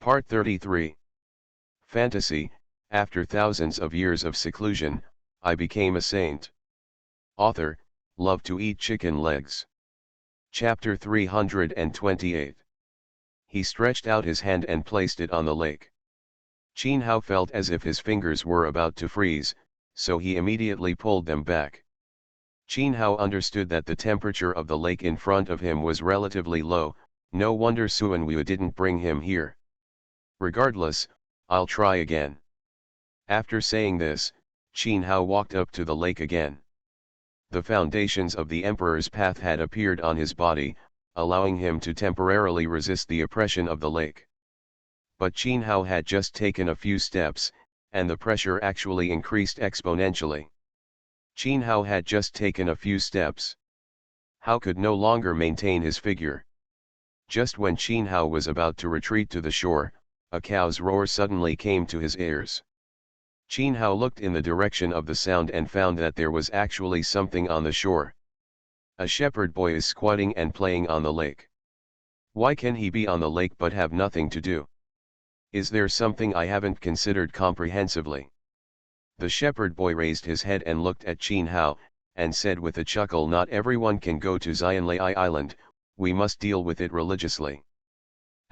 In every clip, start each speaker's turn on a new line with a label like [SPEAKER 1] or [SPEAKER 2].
[SPEAKER 1] Part 33. Fantasy, after thousands of years of seclusion, I became a saint. Author, love to eat chicken legs. Chapter 328. He stretched out his hand and placed it on the lake. Qin Hao felt as if his fingers were about to freeze, so he immediately pulled them back. Qin Hao understood that the temperature of the lake in front of him was relatively low, no wonder Suan Wu didn't bring him here. Regardless, I'll try again. After saying this, Qin Hao walked up to the lake again. The foundations of the Emperor's path had appeared on his body, allowing him to temporarily resist the oppression of the lake. But Qin Hao had just taken a few steps, and the pressure actually increased exponentially. Qin Hao had just taken a few steps. Hao could no longer maintain his figure. Just when Qin Hao was about to retreat to the shore, a cow's roar suddenly came to his ears. Qin Hao looked in the direction of the sound and found that there was actually something on the shore. A shepherd boy is squatting and playing on the lake. Why can he be on the lake but have nothing to do? Is there something I haven't considered comprehensively? The shepherd boy raised his head and looked at Qin Hao, and said with a chuckle, not everyone can go to Xianlei Island, we must deal with it religiously.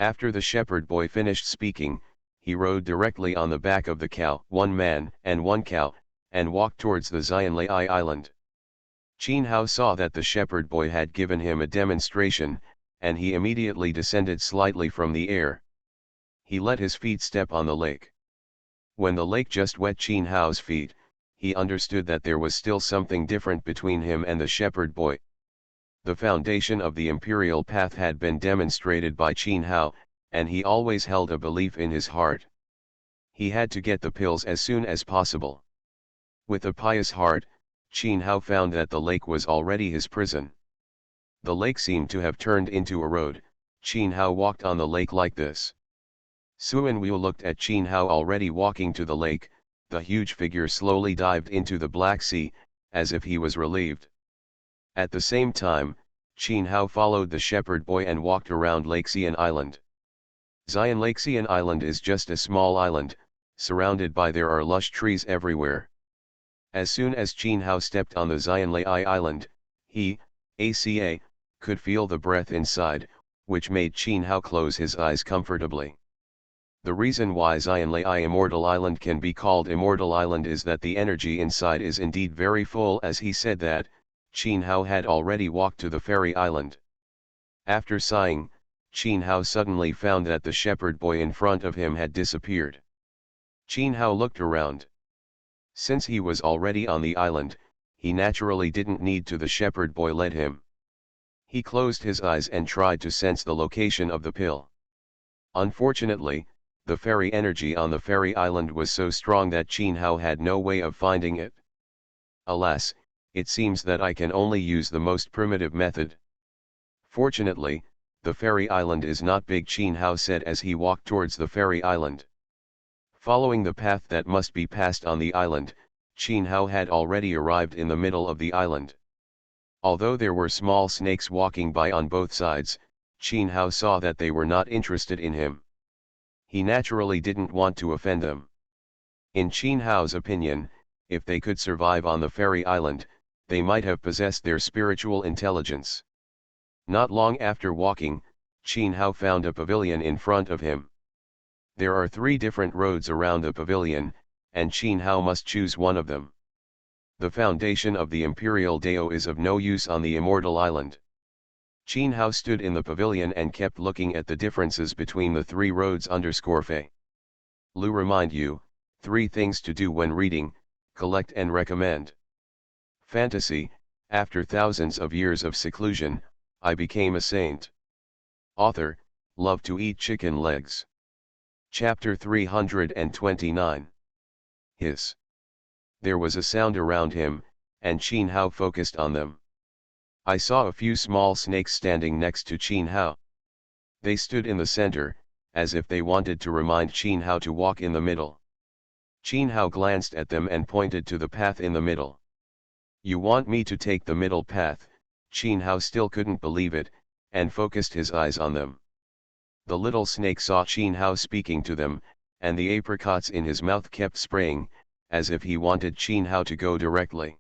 [SPEAKER 1] After the shepherd boy finished speaking, he rode directly on the back of the cow, one man and one cow, and walked towards the Xianlei Island. Qin Hao saw that the shepherd boy had given him a demonstration, and he immediately descended slightly from the air. He let his feet step on the lake. When the lake just wet Qin Hao's feet, he understood that there was still something different between him and the shepherd boy. The foundation of the imperial path had been demonstrated by Qin Hao, and he always held a belief in his heart. He had to get the pills as soon as possible. With a pious heart, Qin Hao found that the lake was already his prison. The lake seemed to have turned into a road. Qin Hao walked on the lake like this. Suan Wu looked at Qin Hao already walking to the lake. The huge figure slowly dived into the Black Sea, as if he was relieved. At the same time, Qin Hao followed the shepherd boy and walked around Lakexian Island. Lakexian Island is just a small island, surrounded by there are lush trees everywhere. As soon as Qin Hao stepped on the Xianlei Island, he, could feel the breath inside, which made Qin Hao close his eyes comfortably. The reason why Xianlei Immortal Island can be called Immortal Island is that the energy inside is indeed very full. As he said that, Qin Hao had already walked to the fairy island. After sighing, Qin Hao suddenly found that the shepherd boy in front of him had disappeared. Qin Hao looked around. Since he was already on the island, he naturally didn't need to the shepherd boy led him. He closed his eyes and tried to sense the location of the pill. Unfortunately, the fairy energy on the fairy island was so strong that Qin Hao had no way of finding it. Alas, it seems that I can only use the most primitive method. Fortunately, the fairy island is not big, Qin Hao said as he walked towards the fairy island. Following the path that must be passed on the island, Qin Hao had already arrived in the middle of the island. Although there were small snakes walking by on both sides, Qin Hao saw that they were not interested in him. He naturally didn't want to offend them. In Qin Hao's opinion, if they could survive on the fairy island, they might have possessed their spiritual intelligence. Not long after walking, Qin Hao found a pavilion in front of him. There are 3 different roads around the pavilion, and Qin Hao must choose one of them. The foundation of the Imperial Dao is of no use on the Immortal Island. Qin Hao stood in the pavilion and kept looking at the differences between the 3 roads. Fei. Lu remind you, 3 things to do when reading, collect and recommend. Fantasy, after thousands of years of seclusion, I became a saint. Author, love to eat chicken legs. Chapter 329. Hiss. There was a sound around him, and Qin Hao focused on them. I saw a few small snakes standing next to Qin Hao. They stood in the center, as if they wanted to remind Qin Hao to walk in the middle. Qin Hao glanced at them and pointed to the path in the middle. You want me to take the middle path? Qin Hao still couldn't believe it, and focused his eyes on them. The little snake saw Qin Hao speaking to them, and the apricots in his mouth kept spraying, as if he wanted Qin Hao to go directly.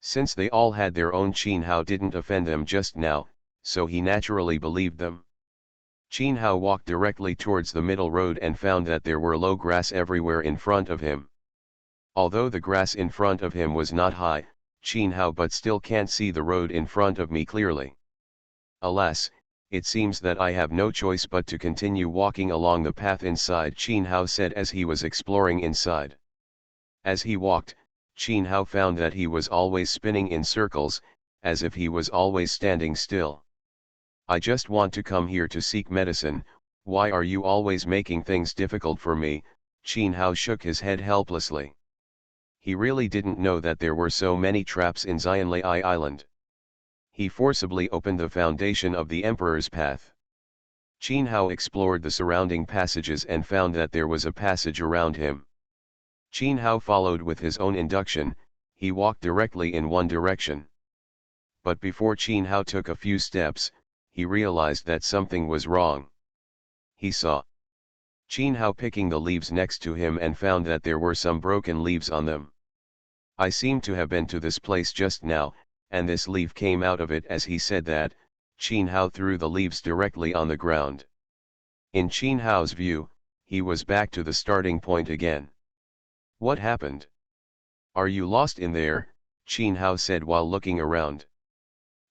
[SPEAKER 1] Since they all had their own, Qin Hao didn't offend them just now, so he naturally believed them. Qin Hao walked directly towards the middle road and found that there were low grass everywhere in front of him. Although the grass in front of him was not high, Qin Hao but still can't see the road in front of me clearly. Alas, it seems that I have no choice but to continue walking along the path inside, Qin Hao said as he was exploring inside. As he walked, Qin Hao found that he was always spinning in circles, as if he was always standing still. I just want to come here to seek medicine, why are you always making things difficult for me? Qin Hao shook his head helplessly. He really didn't know that there were so many traps in Xianlei Island. He forcibly opened the foundation of the Emperor's Path. Qin Hao explored the surrounding passages and found that there was a passage around him. Qin Hao followed with his own induction, he walked directly in one direction. But before Qin Hao took a few steps, he realized that something was wrong. He saw Qin Hao picking the leaves next to him and found that there were some broken leaves on them. I seem to have been to this place just now, and this leaf came out of it. As he said that, Qin Hao threw the leaves directly on the ground. In Qin Hao's view, he was back to the starting point again. What happened? Are you lost in there? Qin Hao said while looking around.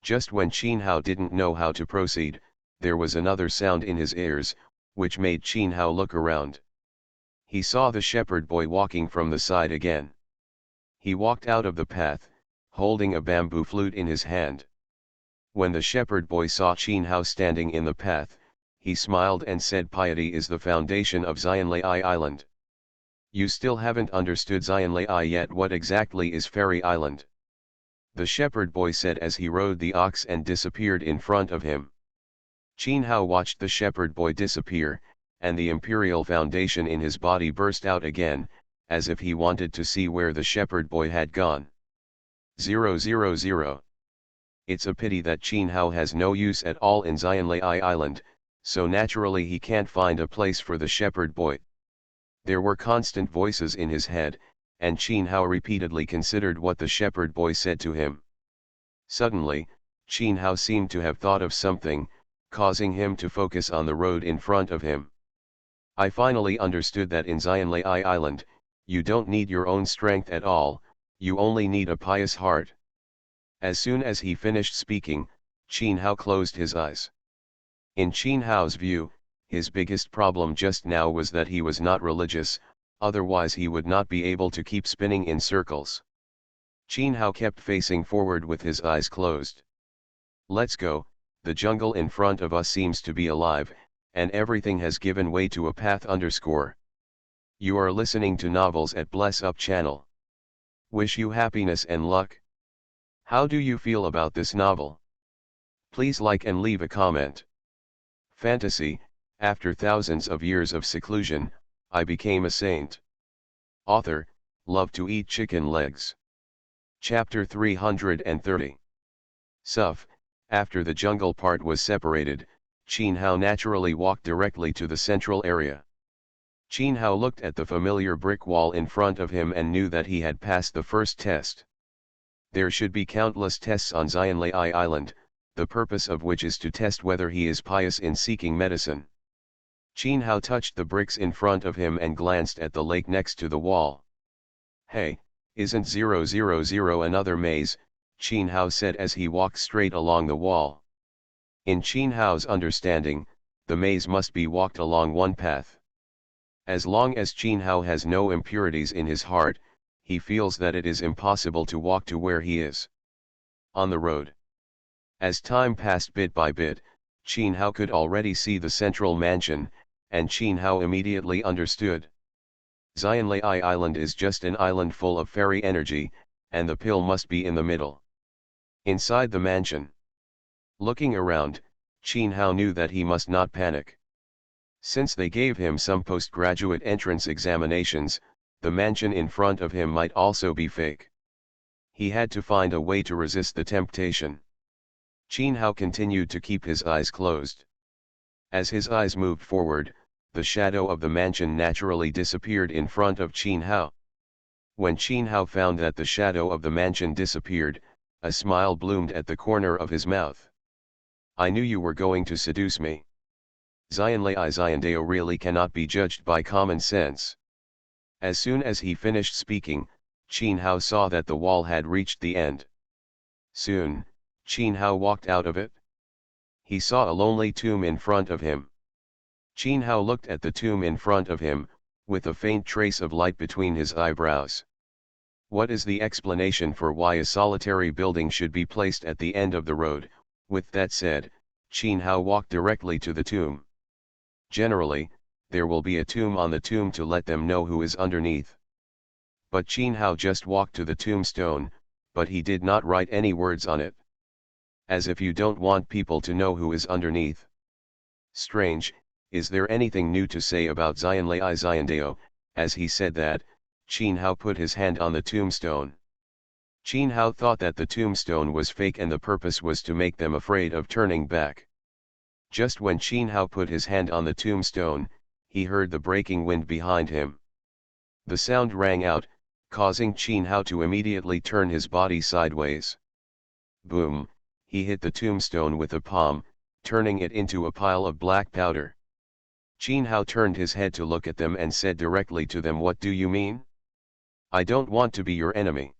[SPEAKER 1] Just when Qin Hao didn't know how to proceed, there was another sound in his ears, which made Qin Hao look around. He saw the shepherd boy walking from the side again. He walked out of the path, holding a bamboo flute in his hand. When the shepherd boy saw Qin Hao standing in the path, he smiled and said, "Piety is the foundation of Xianlei Island. You still haven't understood Xianlei yet. What exactly is Fairy Island?" The shepherd boy said as he rode the ox and disappeared in front of him. Qin Hao watched the shepherd boy disappear, and the imperial foundation in his body burst out again, as if he wanted to see where the shepherd boy had gone. 000. It's a pity that Qin Hao has no use at all in Xianlei Island, so naturally he can't find a place for the shepherd boy. There were constant voices in his head, and Qin Hao repeatedly considered what the shepherd boy said to him. Suddenly, Qin Hao seemed to have thought of something, causing him to focus on the road in front of him. I finally understood that in Xianlei Island, you don't need your own strength at all, you only need a pious heart. As soon as he finished speaking, Qin Hao closed his eyes. In Qin Hao's view, his biggest problem just now was that he was not religious, otherwise he would not be able to keep spinning in circles. Qin Hao kept facing forward with his eyes closed. Let's go, the jungle in front of us seems to be alive, and everything has given way to a path. You are listening to novels at Bless Up channel. Wish you happiness and luck. How do you feel about this novel? Please like and leave a comment. Fantasy, after thousands of years of seclusion, I became a saint. Author, love to eat chicken legs. Chapter 330. Suf, after the jungle part was separated, Qin Hao naturally walked directly to the central area. Qin Hao looked at the familiar brick wall in front of him and knew that he had passed the first test. There should be countless tests on Xianlei Island, the purpose of which is to test whether he is pious in seeking medicine. Qin Hao touched the bricks in front of him and glanced at the lake next to the wall. Hey, isn't 000 another maze? Qin Hao said as he walked straight along the wall. In Qin Hao's understanding, the maze must be walked along one path. As long as Qin Hao has no impurities in his heart, he feels that it is impossible to walk to where he is. On the road. As time passed bit by bit, Qin Hao could already see the central mansion, and Qin Hao immediately understood. Xianlei Island is just an island full of fairy energy, and the pill must be in the middle. Inside the mansion. Looking around, Qin Hao knew that he must not panic. Since they gave him some postgraduate entrance examinations, the mansion in front of him might also be fake. He had to find a way to resist the temptation. Qin Hao continued to keep his eyes closed. As his eyes moved forward, the shadow of the mansion naturally disappeared in front of Qin Hao. When Qin Hao found that the shadow of the mansion disappeared, a smile bloomed at the corner of his mouth. I knew you were going to seduce me. Xianlei Xiandao really cannot be judged by common sense. As soon as he finished speaking, Qin Hao saw that the wall had reached the end. Soon, Qin Hao walked out of it. He saw a lonely tomb in front of him. Qin Hao looked at the tomb in front of him, with a faint trace of light between his eyebrows. What is the explanation for why a solitary building should be placed at the end of the road? With that said, Qin Hao walked directly to the tomb. Generally, there will be a tomb on the tomb to let them know who is underneath. But Qin Hao just walked to the tombstone, but he did not write any words on it. As if you don't want people to know who is underneath. Strange, is there anything new to say about Xianlei Xiandao? As he said that, Qin Hao put his hand on the tombstone. Qin Hao thought that the tombstone was fake and the purpose was to make them afraid of turning back. Just when Qin Hao put his hand on the tombstone, he heard the breaking wind behind him. The sound rang out, causing Qin Hao to immediately turn his body sideways. Boom, he hit the tombstone with a palm, turning it into a pile of black powder. Qin Hao turned his head to look at them and said directly to them, "What do you mean? I don't want to be your enemy.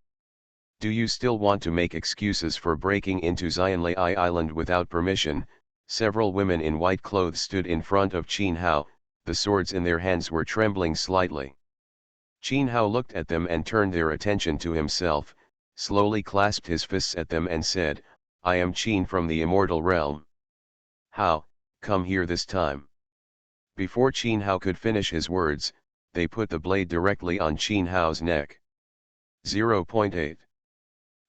[SPEAKER 1] Do you still want to make excuses for breaking into Xianlei Island without permission?" Several women in white clothes stood in front of Qin Hao, the swords in their hands were trembling slightly. Qin Hao looked at them and turned their attention to himself, slowly clasped his fists at them and said, "I am Qin from the immortal realm. Hao, come here this time." Before Qin Hao could finish his words, they put the blade directly on Qin Hao's neck. 0.8.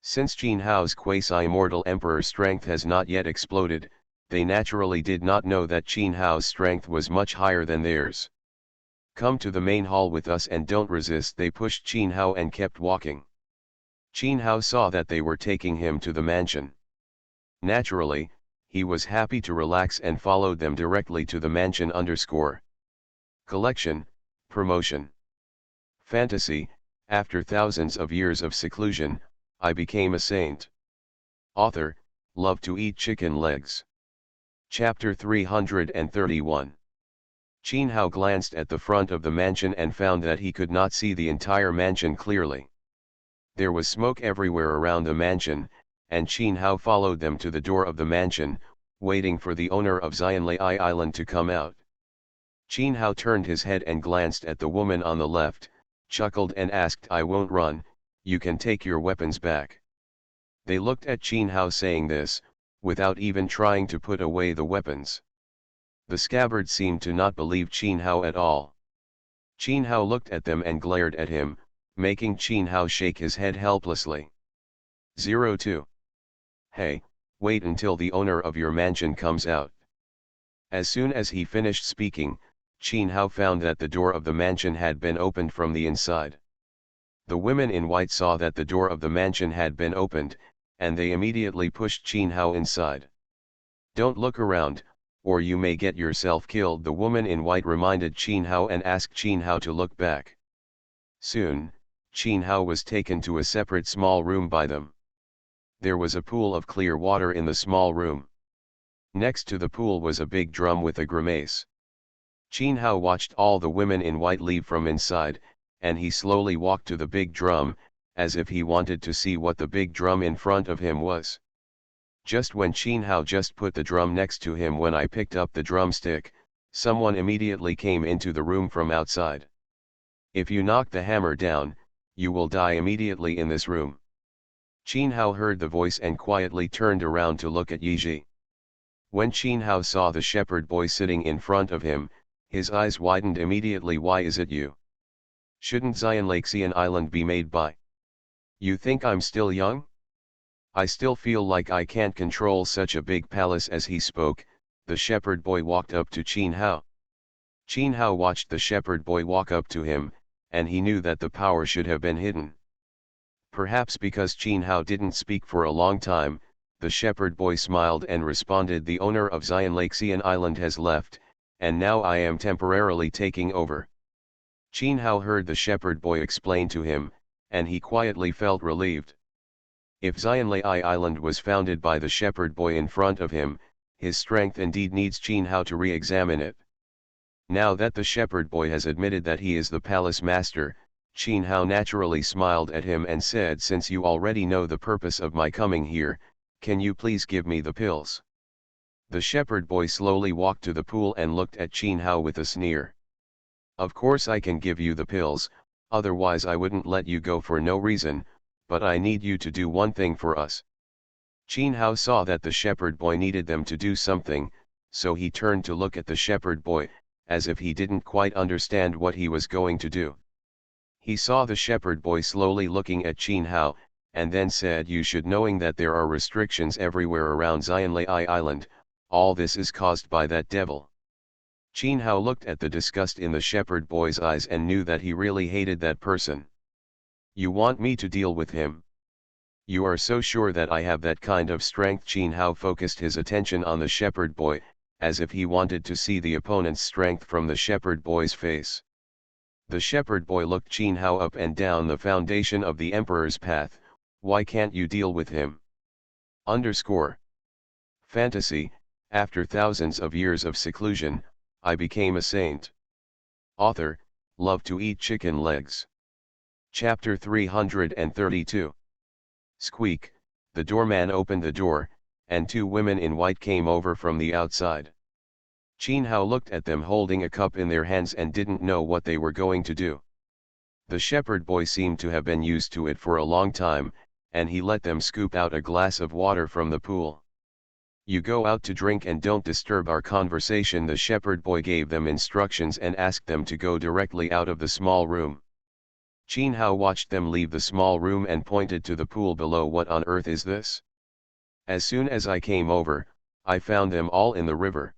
[SPEAKER 1] Since Qin Hao's quasi-immortal emperor strength has not yet exploded, they naturally did not know that Qin Hao's strength was much higher than theirs. "Come to the main hall with us and don't resist." They pushed Qin Hao and kept walking. Qin Hao saw that they were taking him to the mansion. Naturally, he was happy to relax and followed them directly to the mansion. Collection, promotion. Fantasy, after thousands of years of seclusion, I became a saint. Author, love to eat chicken legs. Chapter 331. Qin Hao glanced at the front of the mansion and found that he could not see the entire mansion clearly. There was smoke everywhere around the mansion, and Qin Hao followed them to the door of the mansion, waiting for the owner of Xianlei Island to come out. Qin Hao turned his head and glanced at the woman on the left, chuckled and asked, "I won't run, you can take your weapons back." They looked at Qin Hao saying this, without even trying to put away the weapons. The scabbard seemed to not believe Qin Hao at all. Qin Hao looked at them and glared at him, making Qin Hao shake his head helplessly. 02. Hey, wait until the owner of your mansion comes out. As soon as he finished speaking, Qin Hao found that the door of the mansion had been opened from the inside. The women in white saw that the door of the mansion had been opened, and they immediately pushed Qin Hao inside. "Don't look around, or you may get yourself killed," the woman in white reminded Qin Hao and asked Qin Hao to look back. Soon, Qin Hao was taken to a separate small room by them. There was a pool of clear water in the small room. Next to the pool was a big drum with a grimace. Qin Hao watched all the women in white leave from inside, and he slowly walked to the big drum, as if he wanted to see what the big drum in front of him was. Just when Qin Hao just put the drum next to him, when I picked up the drumstick, someone immediately came into the room from outside. "If you knock the hammer down, you will die immediately in this room." Qin Hao heard the voice and quietly turned around to look at Yiji. When Qin Hao saw the shepherd boy sitting in front of him, his eyes widened immediately. "Why is it you? Shouldn't Xianlei Island be made by? You think I'm still young? I still feel like I can't control such a big palace." As he spoke, the shepherd boy walked up to Qin Hao. Qin Hao watched the shepherd boy walk up to him, and he knew that the power should have been hidden. Perhaps because Qin Hao didn't speak for a long time, The shepherd boy smiled and responded, "The owner of Xian Island has left, and now I am temporarily taking over." Qin Hao heard the shepherd boy explain to him, and he quietly felt relieved. If Xian Island was founded by the shepherd boy in front of him, his strength indeed needs Qin Hao to re-examine it. Now that the shepherd boy has admitted that he is the palace master, Qin Hao naturally smiled at him and said, "Since you already know the purpose of my coming here, can you please give me the pills?" The shepherd boy slowly walked to the pool and looked at Qin Hao with a sneer. "Of course I can give you the pills, otherwise I wouldn't let you go for no reason, but I need you to do one thing for us." Qin Hao saw that the shepherd boy needed them to do something, so he turned to look at the shepherd boy, as if he didn't quite understand what he was going to do. He saw the shepherd boy slowly looking at Qin Hao, and then said, "You should, knowing that there are restrictions everywhere around Xian Island, all this is caused by that devil." Qin Hao looked at the disgust in the shepherd boy's eyes and knew that he really hated that person. "You want me to deal with him? You are so sure that I have that kind of strength?" Qin Hao focused his attention on the shepherd boy, as if he wanted to see the opponent's strength from the shepherd boy's face. The shepherd boy looked Qin Hao up and down the foundation of the emperor's path. "Why can't you deal with him?" Fantasy, after thousands of years of seclusion, I became a saint. Author, love to eat chicken legs. Chapter 332. Squeak, the doorman opened the door, and two women in white came over from the outside. Qin Hao looked at them holding a cup in their hands and didn't know what they were going to do. The shepherd boy seemed to have been used to it for a long time, and he let them scoop out a glass of water from the pool. "You go out to drink and don't disturb our conversation." The shepherd boy gave them instructions and asked them to go directly out of the small room. Qin Hao watched them leave the small room and pointed to the pool below. "What on earth is this? As soon as I came over, I found them all in the river."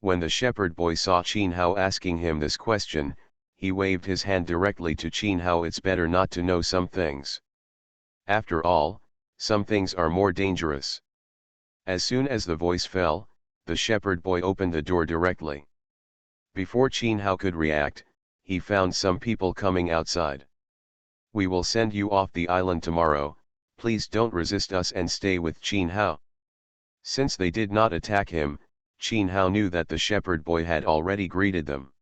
[SPEAKER 1] When the shepherd boy saw Qin Hao asking him this question, he waved his hand directly to Qin Hao. "It's better not to know some things. After all, some things are more dangerous." As soon as the voice fell, the shepherd boy opened the door directly. Before Qin Hao could react, he found some people coming outside. "We will send you off the island tomorrow, please don't resist us and stay with Qin Hao." Since they did not attack him, Qin Hao knew that the shepherd boy had already greeted them.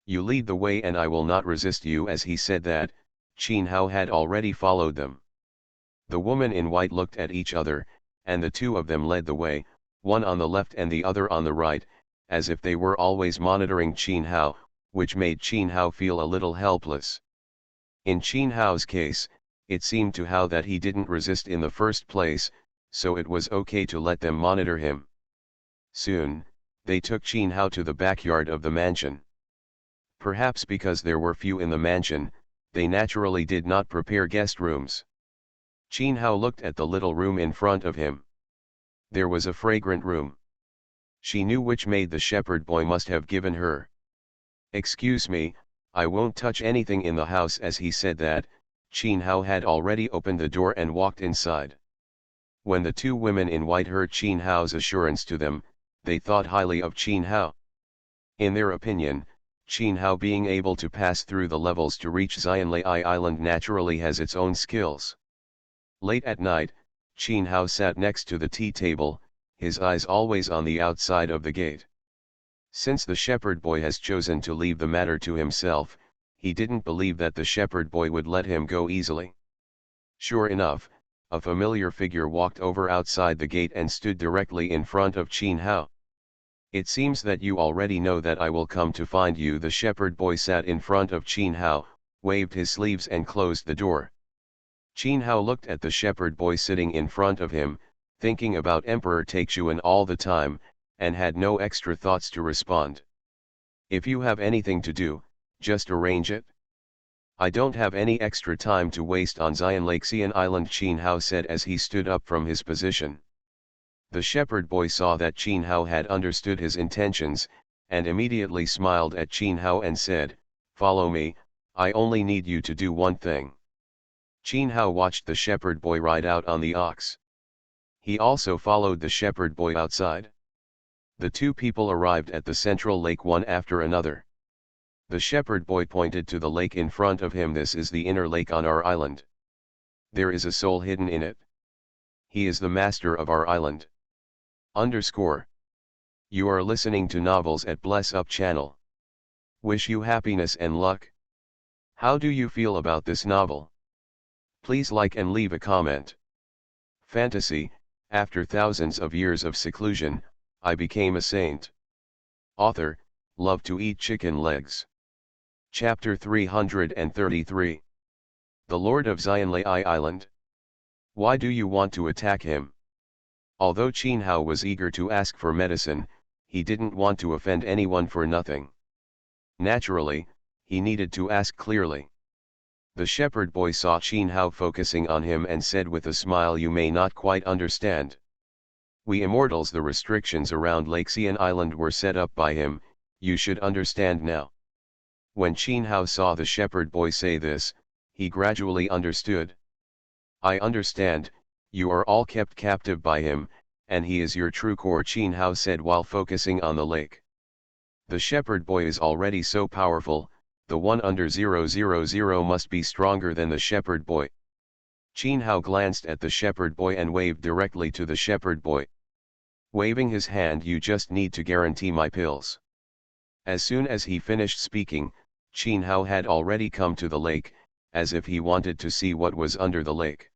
[SPEAKER 1] "You lead the way and I will not resist you." As he said that, Qin Hao had already followed them. The woman in white looked at each other, and the two of them led the way, one on the left and the other on the right, as if they were always monitoring Qin Hao, which made Qin Hao feel a little helpless. In Qin Hao's case, it seemed to Hao that he didn't resist in the first place, so it was okay to let them monitor him. Soon, they took Qin Hao to the backyard of the mansion. Perhaps because there were few in the mansion, they naturally did not prepare guest rooms. Qin Hao looked at the little room in front of him. There was a fragrant room. She knew which maid the shepherd boy must have given her. "Excuse me, I won't touch anything in the house." As he said that, Qin Hao had already opened the door and walked inside. When the two women in white heard Qin Hao's assurance to them, they thought highly of Qin Hao. In their opinion, Qin Hao being able to pass through the levels to reach Xian Island naturally has its own skills. Late at night, Qin Hao sat next to the tea table, his eyes always on the outside of the gate. Since the shepherd boy has chosen to leave the matter to himself, he didn't believe that the shepherd boy would let him go easily. Sure enough, a familiar figure walked over outside the gate and stood directly in front of Qin Hao. "It seems that you already know that I will come to find you." The shepherd boy sat in front of Qin Hao, waved his sleeves and closed the door. Qin Hao looked at the shepherd boy sitting in front of him, thinking about Emperor Taixuan all the time, and had no extra thoughts to respond. "If you have anything to do, just arrange it. I don't have any extra time to waste on Xian Island," Qin Hao said as he stood up from his position. The shepherd boy saw that Qin Hao had understood his intentions, and immediately smiled at Qin Hao and said, "Follow me, I only need you to do one thing." Qin Hao watched the shepherd boy ride out on the ox. He also followed the shepherd boy outside. The two people arrived at the central lake one after another. The shepherd boy pointed to the lake in front of him. This is the inner lake on our island. There is a soul hidden in it. He is the master of our island. Underscore. You are listening to novels at Bless Up channel. Wish you happiness and luck. How do you feel about this novel? Please like and leave a comment. Fantasy, after thousands of years of seclusion, I became a saint. Author, love to eat chicken legs. Chapter 333. The Lord of Xianlai Island. Why do you want to attack him? Although Qin Hao was eager to ask for medicine, he didn't want to offend anyone for nothing. Naturally, he needed to ask clearly. The shepherd boy saw Qin Hao focusing on him and said with a smile, you may not quite understand. We immortals, the restrictions around Lake Xian Island were set up by him, you should understand now. When Qin Hao saw the shepherd boy say this, he gradually understood. I understand, you are all kept captive by him, and he is your true core, Qin Hao said while focusing on the lake. The shepherd boy is already so powerful, the one under 000 must be stronger than the shepherd boy. Qin Hao glanced at the shepherd boy and waved directly to the shepherd boy. Waving his hand, you just need to guarantee my pills. As soon as he finished speaking, Qin Hao had already come to the lake, as if he wanted to see what was under the lake.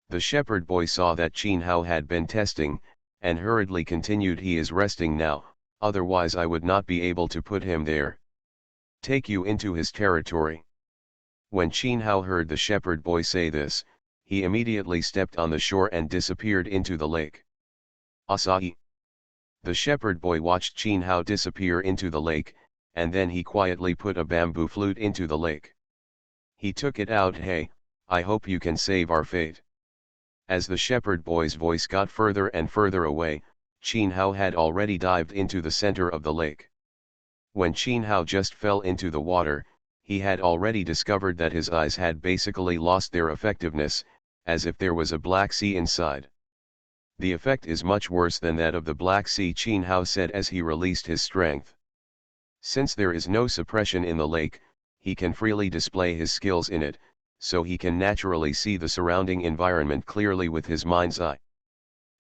[SPEAKER 1] The shepherd boy saw that Qin Hao had been testing, and hurriedly continued, he is resting now, otherwise I would not be able to put him there. Take you into his territory. When Qin Hao heard the shepherd boy say this, he immediately stepped on the shore and disappeared into the lake. Asahi. The shepherd boy watched Qin Hao disappear into the lake, and then he quietly put a bamboo flute into the lake. He took it out. Hey, I hope you can save our fate. As the shepherd boy's voice got further and further away, Qin Hao had already dived into the center of the lake. When Qin Hao just fell into the water, he had already discovered that his eyes had basically lost their effectiveness, as if there was a Black Sea inside. The effect is much worse than that of the Black Sea, Qin Hao said as he released his strength. Since there is no suppression in the lake, he can freely display his skills in it, so he can naturally see the surrounding environment clearly with his mind's eye.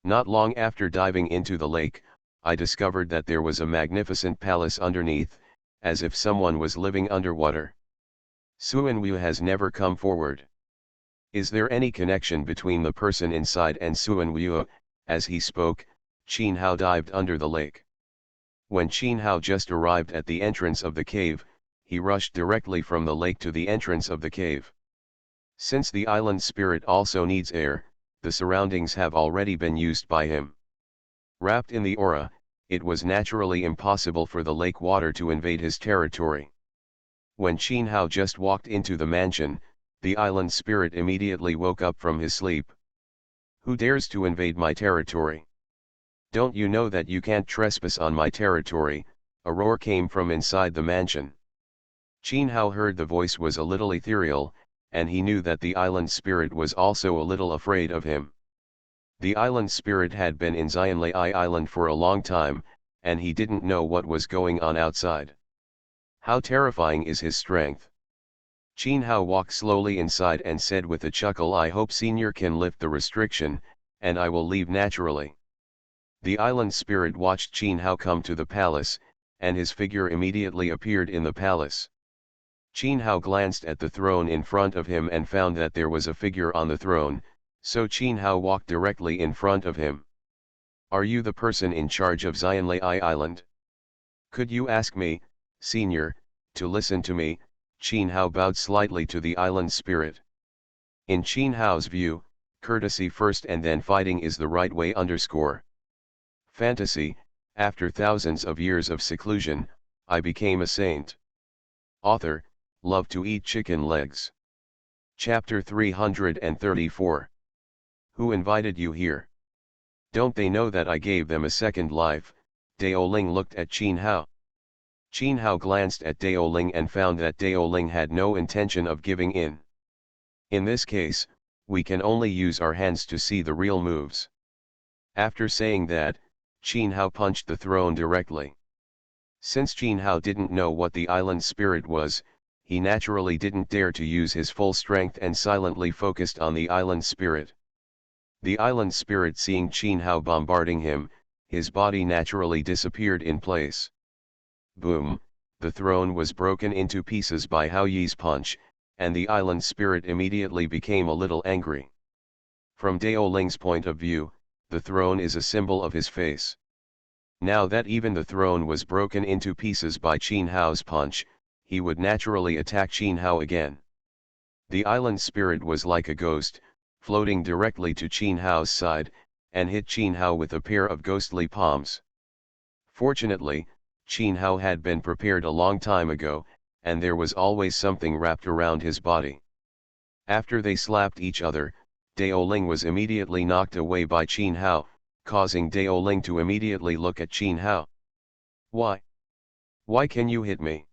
[SPEAKER 1] Not long after diving into the lake, I discovered that there was a magnificent palace underneath, as if someone was living underwater. Suan Wu has never come forward. Is there any connection between the person inside and Suan Wu? As he spoke, Qin Hao dived under the lake. When Qin Hao just arrived at the entrance of the cave, he rushed directly from the lake to the entrance of the cave. Since the island spirit also needs air, the surroundings have already been used by him. Wrapped in the aura, it was naturally impossible for the lake water to invade his territory. When Qin Hao just walked into the mansion, the island spirit immediately woke up from his sleep. Who dares to invade my territory? Don't you know that you can't trespass on my territory? A roar came from inside the mansion. Qin Hao heard the voice was a little ethereal, and he knew that the island spirit was also a little afraid of him. The island spirit had been in Xianlai Island for a long time, and he didn't know what was going on outside. How terrifying is his strength! Qin Hao walked slowly inside and said with a chuckle, I hope Senior can lift the restriction, and I will leave naturally. The island spirit watched Qin Hao come to the palace, and his figure immediately appeared in the palace. Qin Hao glanced at the throne in front of him and found that there was a figure on the throne, so Qin Hao walked directly in front of him. Are you the person in charge of Xianlai Island? Could you ask me, Senior, to listen to me? Qin Hao bowed slightly to the island spirit. In Qin Hao's view, courtesy first and then fighting is the right way. Underscore. Fantasy, after thousands of years of seclusion, I became a saint. Author, love to eat chicken legs. Chapter 334. Who invited you here? Don't they know that I gave them a second life? Dao Ling looked at Qin Hao. Qin Hao glanced at Dao Ling and found that Dao Ling had no intention of giving in. In this case, we can only use our hands to see the real moves. After saying that, Qin Hao punched the throne directly. Since Qin Hao didn't know what the island spirit was, he naturally didn't dare to use his full strength and silently focused on the island spirit. The island spirit, seeing Qin Hao bombarding him, his body naturally disappeared in place. Boom, the throne was broken into pieces by Hao Yi's punch, and the island spirit immediately became a little angry. From Dao Ling's point of view, the throne is a symbol of his face. Now that even the throne was broken into pieces by Qin Hao's punch, he would naturally attack Qin Hao again. The island spirit was like a ghost, floating directly to Qin Hao's side, and hit Qin Hao with a pair of ghostly palms. Fortunately, Qin Hao had been prepared a long time ago, and there was always something wrapped around his body. After they slapped each other, Dao Ling was immediately knocked away by Qin Hao, causing Dao Ling to immediately look at Qin Hao. Why? Why can you hit me?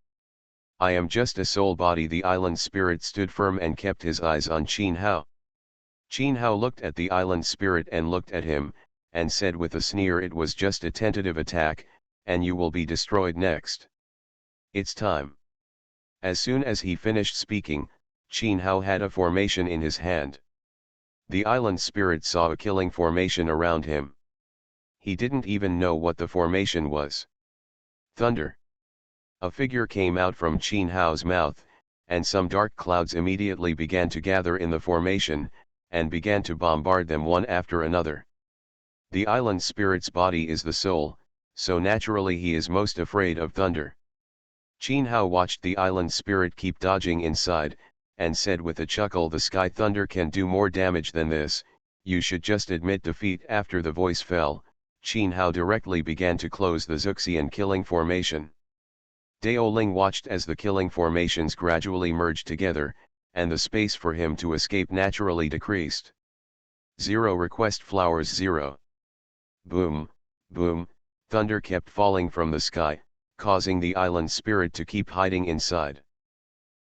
[SPEAKER 1] I am just a soul body. The island spirit stood firm and kept his eyes on Qin Hao. Qin Hao looked at the island spirit and looked at him, and said with a sneer, it was just a tentative attack, and you will be destroyed next. It's time. As soon as he finished speaking, Qin Hao had a formation in his hand. The island spirit saw a killing formation around him. He didn't even know what the formation was. Thunder. A figure came out from Qin Hao's mouth, and some dark clouds immediately began to gather in the formation, and began to bombard them one after another. The island spirit's body is the soul, so naturally he is most afraid of thunder. Qin Hao watched the island spirit keep dodging inside, and said with a chuckle, the sky thunder can do more damage than this, you should just admit defeat. After the voice fell, Qin Hao directly began to close the Zuxian killing formation. Dao Ling watched as the killing formations gradually merged together, and the space for him to escape naturally decreased. 0 request flowers 0. Boom, boom, thunder kept falling from the sky, causing the island spirit to keep hiding inside.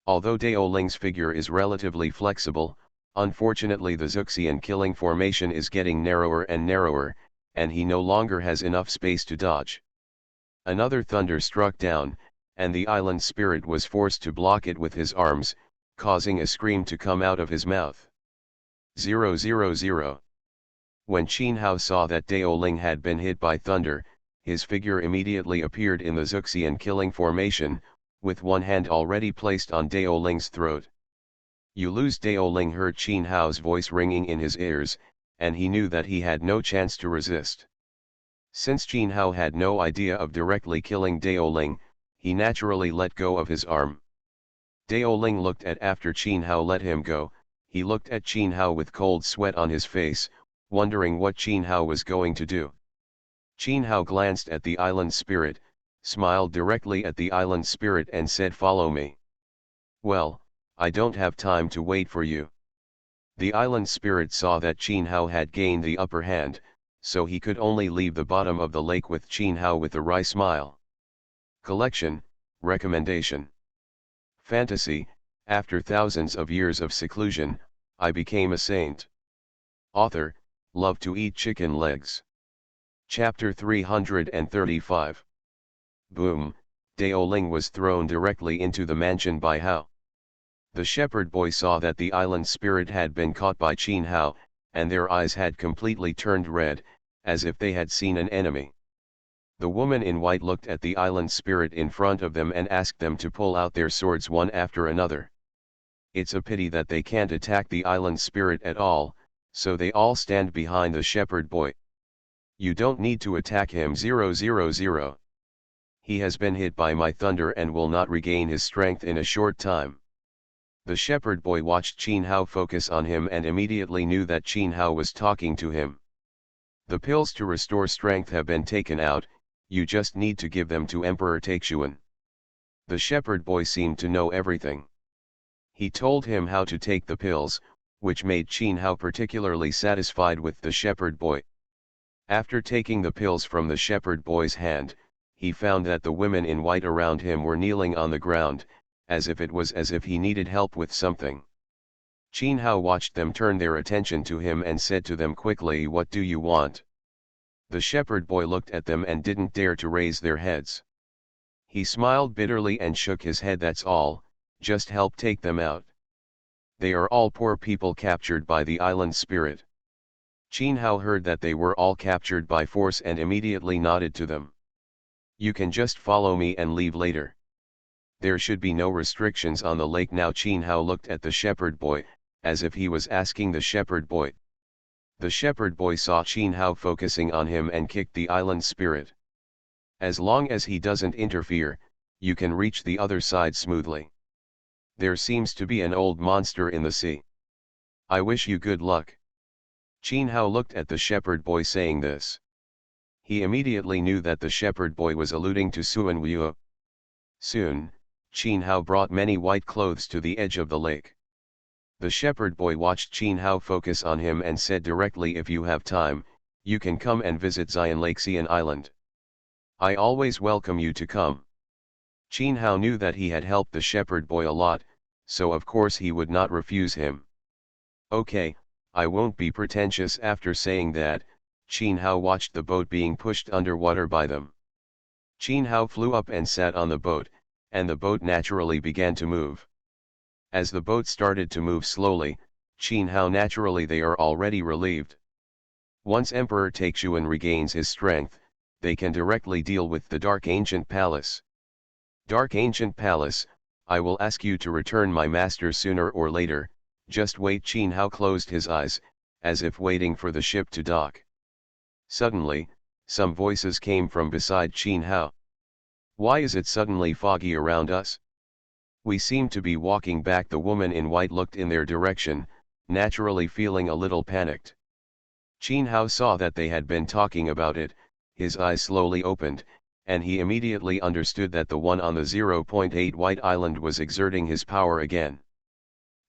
[SPEAKER 1] Although Dao Ling's figure is relatively flexible, unfortunately the Zuxian killing formation is getting narrower and narrower, and he no longer has enough space to dodge. Another thunder struck down, and the island spirit was forced to block it with his arms, causing a scream to come out of his mouth. 000. When Qin Hao saw that Dao Ling had been hit by thunder, his figure immediately appeared in the Zuxian killing formation, with one hand already placed on Dao Ling's throat. You lose. Dao Ling heard Qin Hao's voice ringing in his ears, and he knew that he had no chance to resist. Since Qin Hao had no idea of directly killing Dao Ling, he naturally let go of his arm. Dao Ling looked at after Qin Hao let him go, he looked at Qin Hao with cold sweat on his face, wondering what Qin Hao was going to do. Qin Hao glanced at the island spirit, smiled directly at the island spirit and said, follow me. Well, I don't have time to wait for you. The island spirit saw that Qin Hao had gained the upper hand, so he could only leave the bottom of the lake with Qin Hao with a wry smile. Collection, recommendation. Fantasy, after thousands of years of seclusion, I became a saint. Author, love to eat chicken legs. Chapter 335. Boom, Dao Ling was thrown directly into the mansion by Hao. The shepherd boy saw that the island spirit had been caught by Qin Hao, and their eyes had completely turned red, as if they had seen an enemy. The woman in white looked at the island spirit in front of them and asked them to pull out their swords one after another. It's a pity that they can't attack the island spirit at all, so they all stand behind the shepherd boy. You don't need to attack him 000. He has been hit by my thunder and will not regain his strength in a short time. The shepherd boy watched Qin Hao focus on him and immediately knew that Qin Hao was talking to him. The pills to restore strength have been taken out, you just need to give them to Emperor Taixuan. The shepherd boy seemed to know everything. He told him how to take the pills, which made Qin Hao particularly satisfied with the shepherd boy. After taking the pills from the shepherd boy's hand, he found that the women in white around him were kneeling on the ground, as if he needed help with something. Qin Hao watched them turn their attention to him and said to them quickly, what do you want? The shepherd boy looked at them and didn't dare to raise their heads. He smiled bitterly and shook his head. That's all, just help take them out. They are all poor people captured by the island spirit. Qin Hao heard that they were all captured by force and immediately nodded to them. You can just follow me and leave later. There should be no restrictions on the lake now. Qin Hao looked at the shepherd boy, as if he was asking the shepherd boy. The shepherd boy saw Qin Hao focusing on him and kicked the island spirit. As long as he doesn't interfere, you can reach the other side smoothly. There seems to be an old monster in the sea. I wish you good luck. Qin Hao looked at the shepherd boy saying this. He immediately knew that the shepherd boy was alluding to Suan Wu. Soon, Qin Hao brought many white clothes to the edge of the lake. The shepherd boy watched Qin Hao focus on him and said directly, if you have time, you can come and visit Xian Lake Xian Island. I always welcome you to come. Qin Hao knew that he had helped the shepherd boy a lot, so of course he would not refuse him. Okay, I won't be pretentious. After saying that, Qin Hao watched the boat being pushed underwater by them. Qin Hao flew up and sat on the boat, and the boat naturally began to move. As the boat started to move slowly, Qin Hao naturally they are already relieved. Once Emperor Taixuan regains his strength, they can directly deal with the Dark Ancient Palace. Dark Ancient Palace, I will ask you to return my master sooner or later, just wait. Qin Hao closed his eyes, as if waiting for the ship to dock. Suddenly, some voices came from beside Qin Hao. Why is it suddenly foggy around us? We seem to be walking back. The woman in white looked in their direction, naturally feeling a little panicked. Qin Hao saw that they had been talking about it, his eyes slowly opened, and he immediately understood that the one on the 0.8 white island was exerting his power again.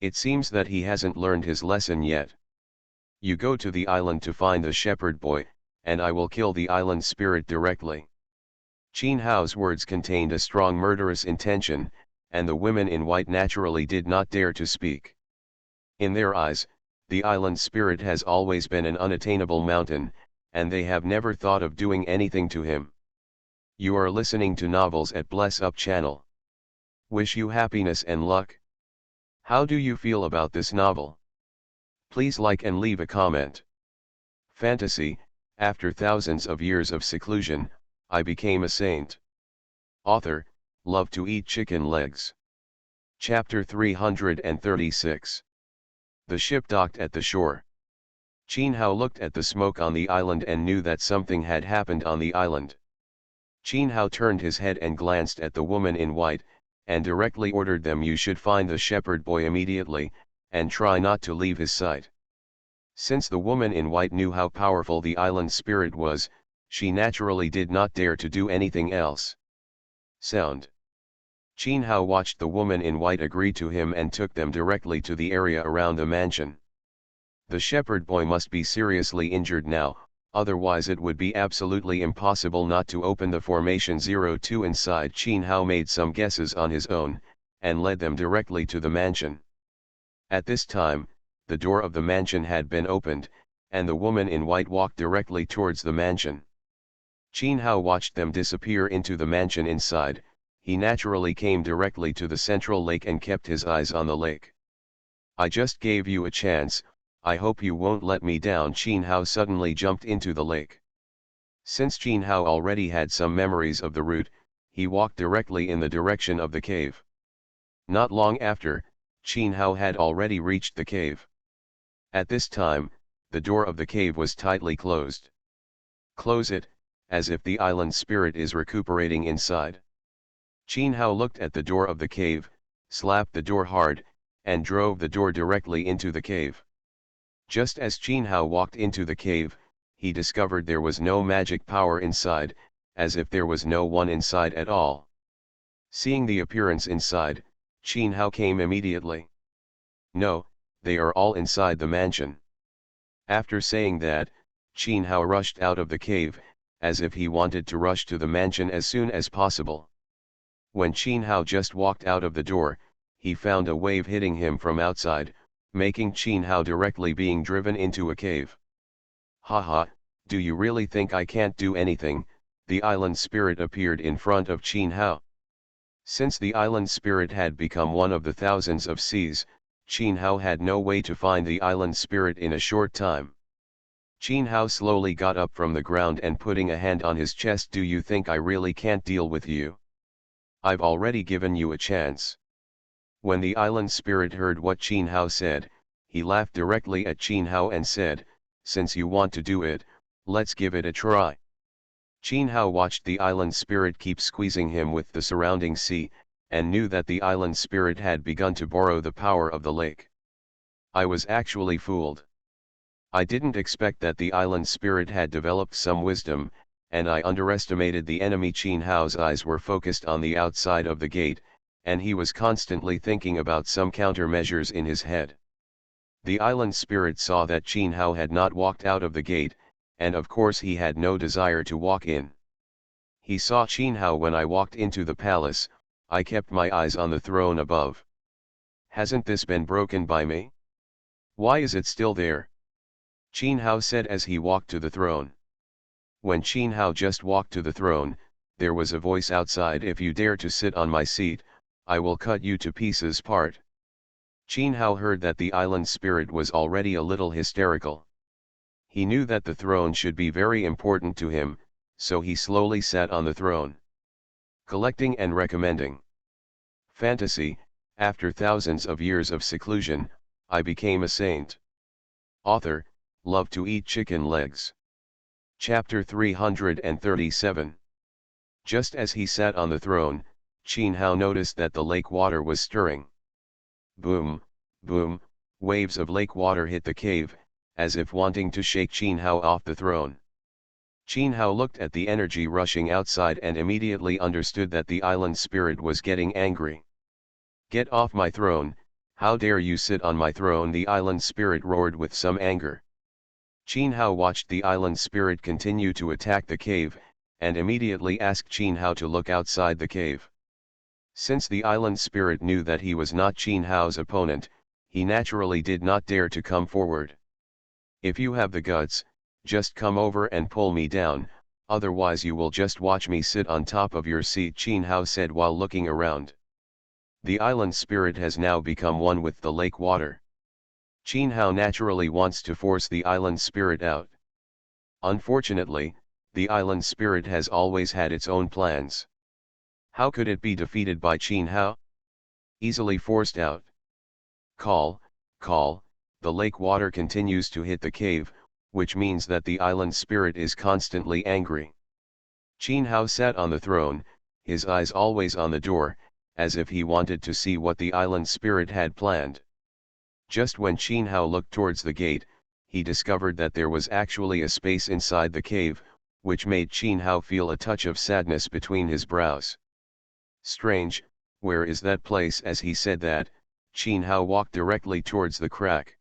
[SPEAKER 1] It seems that he hasn't learned his lesson yet. You go to the island to find the shepherd boy, and I will kill the island spirit directly. Qin Hao's words contained a strong murderous intention, and the women in white naturally did not dare to speak. In their eyes, the island spirit has always been an unattainable mountain, and they have never thought of doing anything to him. You are listening to Novels at Bless Up channel. Wish you happiness and luck. How do you feel about this novel? Please like and leave a comment. Fantasy, after thousands of years of seclusion, I became a saint. Author, love to eat chicken legs. Chapter 336. The ship docked at the shore. Qin Hao looked at the smoke on the island and knew that something had happened on the island. Qin Hao turned his head and glanced at the woman in white, and directly ordered them, you should find the shepherd boy immediately, and try not to leave his sight. Since the woman in white knew how powerful the island spirit was, she naturally did not dare to do anything else. Sound. Qin Hao watched the woman in white agree to him and took them directly to the area around the mansion. The shepherd boy must be seriously injured now, otherwise it would be absolutely impossible not to open the formation 02 inside. Qin Hao made some guesses on his own, and led them directly to the mansion. At this time, the door of the mansion had been opened, and the woman in white walked directly towards the mansion. Qin Hao watched them disappear into the mansion inside. He naturally came directly to the central lake and kept his eyes on the lake. I just gave you a chance, I hope you won't let me down. Qin Hao suddenly jumped into the lake. Since Qin Hao already had some memories of the route, he walked directly in the direction of the cave. Not long after, Qin Hao had already reached the cave. At this time, the door of the cave was tightly closed. Close it, as if the island spirit is recuperating inside. Qin Hao looked at the door of the cave, slapped the door hard, and drove the door directly into the cave. Just as Qin Hao walked into the cave, he discovered there was no magic power inside, as if there was no one inside at all. Seeing the appearance inside, Qin Hao came immediately. No, they are all inside the mansion. After saying that, Qin Hao rushed out of the cave, as if he wanted to rush to the mansion as soon as possible. When Qin Hao just walked out of the door, he found a wave hitting him from outside, making Qin Hao directly being driven into a cave. Haha, Do you really think I can't do anything? The island spirit appeared in front of Qin Hao. Since the island spirit had become one of the thousands of seas, Qin Hao had no way to find the island spirit in a short time. Qin Hao slowly got up from the ground and putting a hand on his chest. Do you think I really can't deal with you? I've already given you a chance. When the island spirit heard what Qin Hao said, he laughed directly at Qin Hao and said, since you want to do it, let's give it a try. Qin Hao watched the island spirit keep squeezing him with the surrounding sea, and knew that the island spirit had begun to borrow the power of the lake. I was actually fooled. I didn't expect that the island spirit had developed some wisdom, and I underestimated the enemy. Qin Hao's eyes were focused on the outside of the gate, and he was constantly thinking about some countermeasures in his head. The island spirit saw that Qin Hao had not walked out of the gate, and of course he had no desire to walk in. He saw Qin Hao when I walked into the palace. I kept my eyes on the throne above. Hasn't this been broken by me? Why is it still there? Qin Hao said as he walked to the throne. When Qin Hao just walked to the throne, there was a voice outside. If you dare to sit on my seat, I will cut you to pieces. Part. Qin Hao heard that the island spirit was already a little hysterical. He knew that the throne should be very important to him, so he slowly sat on the throne. Collecting and recommending. Fantasy, after thousands of years of seclusion, I became a saint. Author, love to eat chicken legs. Chapter 337. Just as he sat on the throne, Qin Hao noticed that the lake water was stirring. Boom, boom, waves of lake water hit the cave, as if wanting to shake Qin Hao off the throne. Qin Hao looked at the energy rushing outside and immediately understood that the island spirit was getting angry. Get off my throne, how dare you sit on my throne? The island spirit roared with some anger. Qin Hao watched the island spirit continue to attack the cave, and immediately asked Qin Hao to look outside the cave. Since the island spirit knew that he was not Qin Hao's opponent, he naturally did not dare to come forward. If you have the guts, just come over and pull me down, otherwise you will just watch me sit on top of your seat, Qin Hao said while looking around. The island spirit has now become one with the lake water. Qin Hao naturally wants to force the island spirit out. Unfortunately, the island spirit has always had its own plans. How could it be defeated by Qin Hao? Easily forced out. Call, the lake water continues to hit the cave, which means that the island spirit is constantly angry. Qin Hao sat on the throne, his eyes always on the door, as if he wanted to see what the island spirit had planned. Just when Qin Hao looked towards the gate, he discovered that there was actually a space inside the cave, which made Qin Hao feel a touch of sadness between his brows. Strange, where is that place? As he said that, Qin Hao walked directly towards the crack.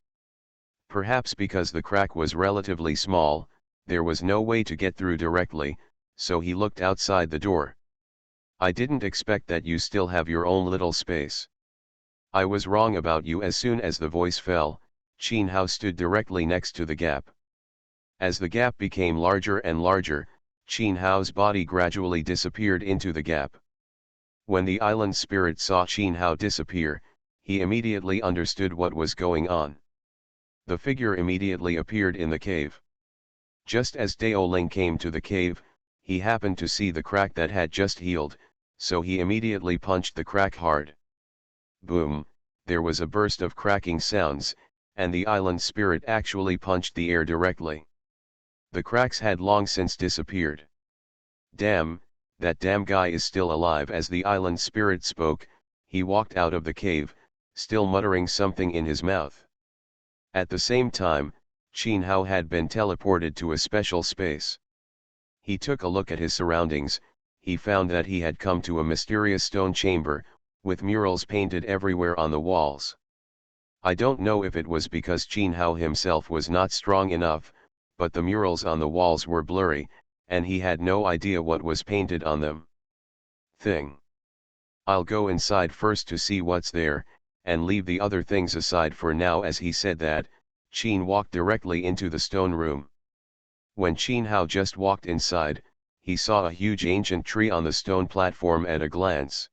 [SPEAKER 1] Perhaps because the crack was relatively small, there was no way to get through directly, so he looked outside the door. I didn't expect that you still have your own little space. I was wrong about you. As soon as the voice fell, Qin Hao stood directly next to the gap. As the gap became larger and larger, Qin Hao's body gradually disappeared into the gap. When the island spirit saw Qin Hao disappear, he immediately understood what was going on. The figure immediately appeared in the cave. Just as Dao Ling came to the cave, he happened to see the crack that had just healed, so he immediately punched the crack hard. Boom, there was a burst of cracking sounds, and the island spirit actually punched the air directly. The cracks had long since disappeared. Damn, that damn guy is still alive. As the island spirit spoke, he walked out of the cave, still muttering something in his mouth. At the same time, Qin Hao had been teleported to a special space. He took a look at his surroundings. He found that he had come to a mysterious stone chamber, with murals painted everywhere on the walls. I don't know if it was because Qin Hao himself was not strong enough, but the murals on the walls were blurry, and he had no idea what was painted on them. I'll go inside first to see what's there, and leave the other things aside for now. As he said that, Qin walked directly into the stone room. When Qin Hao just walked inside, he saw a huge ancient tree on the stone platform at a glance.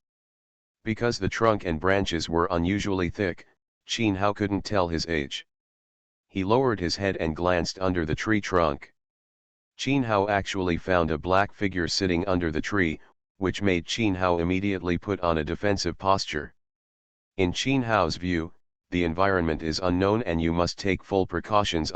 [SPEAKER 1] Because the trunk and branches were unusually thick, Qin Hao couldn't tell his age. He lowered his head and glanced under the tree trunk. Qin Hao actually found a black figure sitting under the tree, which made Qin Hao immediately put on a defensive posture. In Qin Hao's view, the environment is unknown and you must take full precautions.